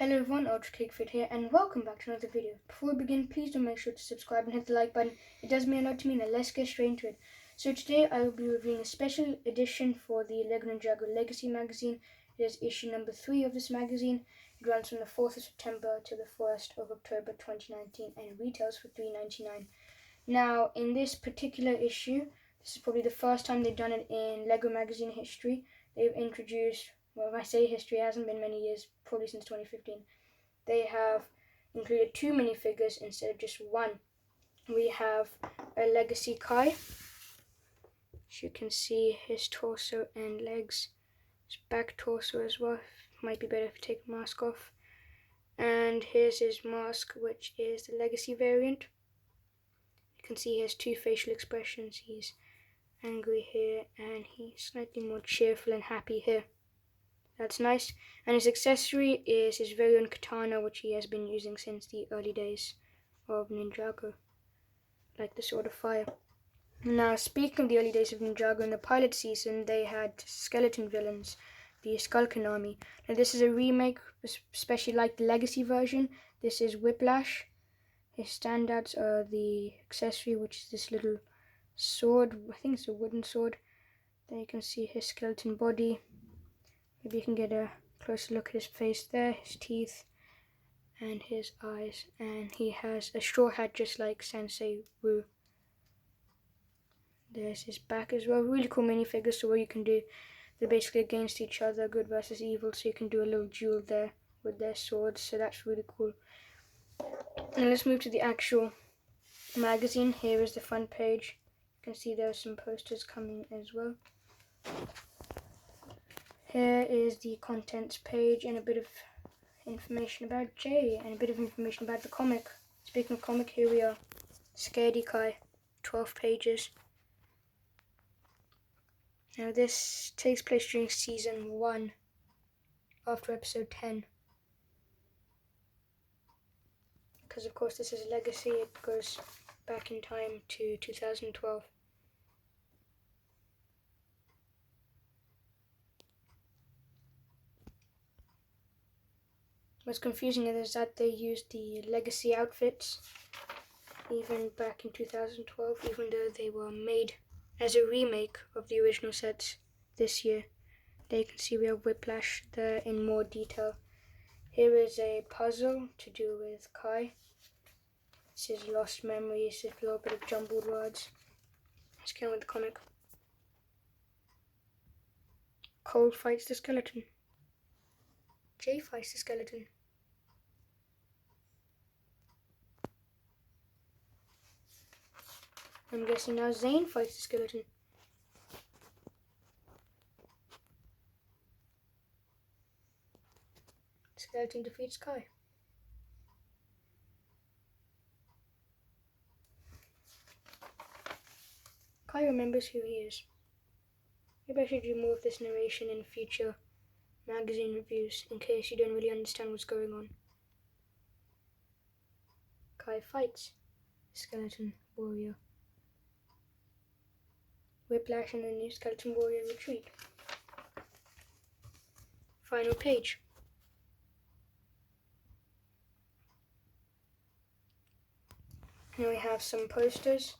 Hello everyone, UltraCakeFit here, and welcome back to another video. Before we begin, please do make sure to subscribe and hit the like button. It does mean a lot to me. Now let's get straight into it. So today I will be reviewing a special edition for the LEGO Ninjago Legacy magazine. It is issue number 3 of this magazine. It runs from the 4th of September to the 1st of October 2019 and retails for $3.99. Now in this particular issue, this is probably the first time they've done it in LEGO magazine history. They've introduced, well, if I say history, it hasn't been many years, probably since 2015. They have included 2 minifigures instead of just 1. We have a Legacy Kai. As you can see, his torso and legs, his back torso as well. Might be better if you take the mask off. And here's his mask, which is the Legacy variant. You can see he has 2 facial expressions. He's angry here, and he's slightly more cheerful and happy here. That's nice. And his accessory is his very own katana, which he has been using since the early days of Ninjago, like the Sword of Fire. Now, speaking of the early days of Ninjago, in the pilot season, they had skeleton villains, the Skulkin Army. Now, this is a remake, especially like the Legacy version. This is Whiplash. His standouts are the accessory, which is this little sword. I think it's a wooden sword. Then you can see his skeleton body. Maybe you can get a closer look at his face there, his teeth, and his eyes. And he has a straw hat just like Sensei Wu. There's his back as well. Really cool minifigures, so what you can do, they're basically against each other, good versus evil, so you can do a little duel there with their swords, so that's really cool. And let's move to the actual magazine. Here is the front page. You can see there are some posters coming as well. Here is the contents page and a bit of information about Jay and a bit of information about the comic. Speaking of comic, here we are. Scaredy Kai, 12 pages. Now this takes place during season 1, after episode 10. Because of course this is a legacy, it goes back in time to 2012. What's confusing is that they used the legacy outfits even back in 2012, even though they were made as a remake of the original sets this year. There you can see we have Whiplash there in more detail. Here is a puzzle to do with Kai. This is lost memories, a little bit of jumbled words. Let's get on with the comic. Cole fights the skeleton. Jay fights the skeleton. I'm guessing now Zane fights the skeleton. The skeleton defeats Kai. Kai remembers who he is. Maybe I should do more of this narration in future magazine reviews in case you don't really understand what's going on. Kai fights the skeleton warrior. Whiplash and the new skeleton warrior retreat. Final page. Here we have some posters.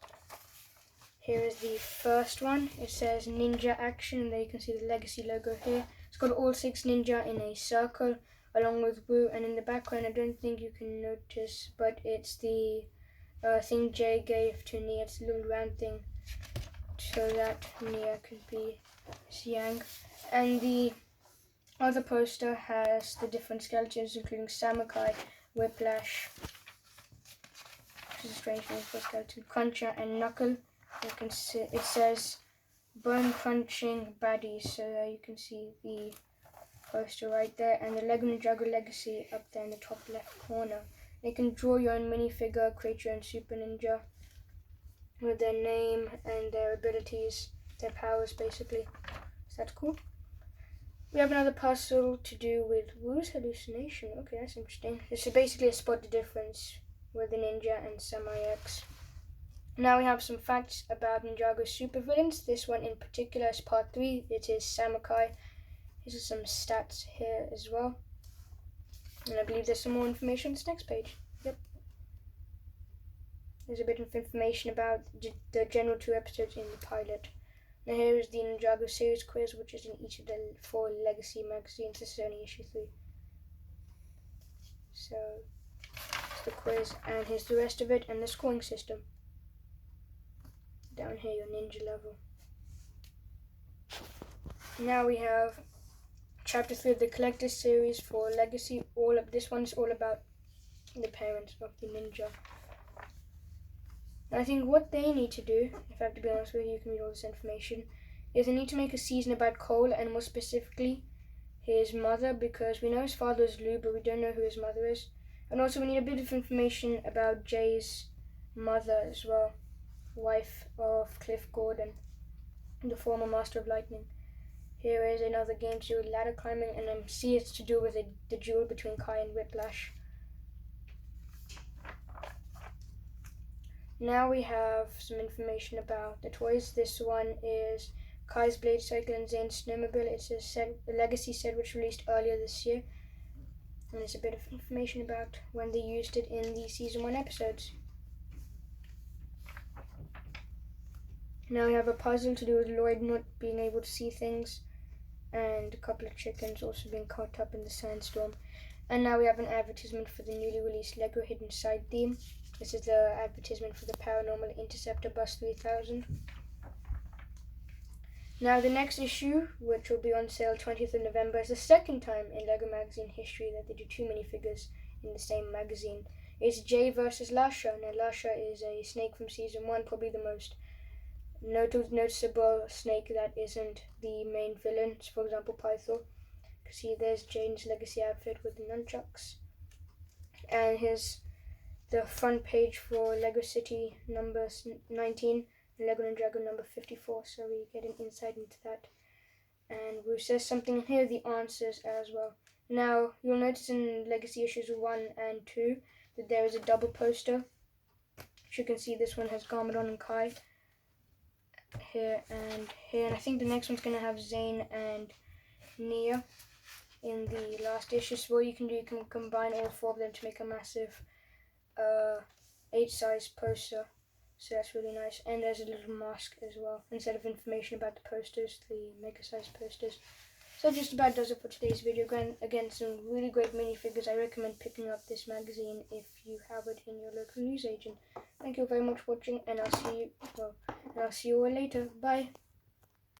Here is the first one. It says Ninja Action, and there you can see the Legacy logo here. It's got all 6 ninja in a circle along with Wu, and in the background I don't think you can notice, but it's the thing Jay gave to Nia. It's a little round thing so that Nia could be Xiang. And the other poster has the different skeletons including Samukai, Whiplash, which is a strange name for a skeleton, Cruncher and Knuckle. You can see it says bone crunching baddies, so there you can see the poster right there, and the LEGO Ninjago Legacy up there in the top left corner. You can draw your own minifigure, create your own super ninja with their name and their abilities, their powers basically. So that's cool. We have another puzzle to do with Wu's hallucination. Okay, that's interesting. This is basically a spot the difference with the ninja and Samurai X. Now we have some facts about Ninjago's supervillains. This one in particular is part 3. It is Samukai. These are some stats here as well. And I believe there's some more information on this next page. Yep. There's a bit of information about the general 2 episodes in the pilot. Now here is the Ninjago series quiz, which is in each of the 4 Legacy magazines. This is only issue 3. So, it's the quiz, and here's the rest of it, and the scoring system. Down here, your ninja level. Now we have Chapter 3 of the Collector's Series for Legacy. This one's all about the parents of the ninja. And I think what they need to do, if I have to be honest with you, you can read all this information, is they need to make a season about Cole, and more specifically his mother, because we know his father is Lou, but we don't know who his mother is. And also we need a bit of information about Jay's mother as well, wife of Cliff Gordon, the former Master of Lightning. Here is another game to do with ladder climbing, and I see it's to do with the duel between Kai and Whiplash. Now we have some information about the toys. This one is Kai's Blade Cycle and Zane's Snowmobile. It's a Legacy set which released earlier this year. And there's a bit of information about when they used it in the Season 1 episodes. Now we have a puzzle to do with Lloyd not being able to see things, and a couple of chickens also being caught up in the sandstorm. And now we have an advertisement for the newly released Lego Hidden Side theme. This is the advertisement for the Paranormal Interceptor Bus 3000. Now the next issue, which will be on sale 20th of November, is the second time in LEGO magazine history that they do 2 minifigures in the same magazine. It's Jay versus Lasha. Now Lasha is a snake from Season 1, probably the most noticeable snake that isn't the main villain, for example Pythor. See, there's Jane's Legacy outfit with the nunchucks. And here's the front page for Lego City number 19 and Lego Ninjago number 54, so we get an insight into that. And we says something in here, the answers as well. Now, you'll notice in Legacy issues 1 and 2 that there is a double poster. As you can see, this one has Garmadon and Kai. Here, and I think the next one's going to have Zane and Nia in the last issue. So what you can do, you can combine all 4 of them to make a massive 8-size poster. So that's really nice. And there's a little mask as well, instead of information about the posters, the mega-sized posters. So that just about does it for today's video. Again, some really great minifigures. I recommend picking up this magazine if you have it in your local newsagent. Thank you very much for watching, and I'll see you all later. Bye.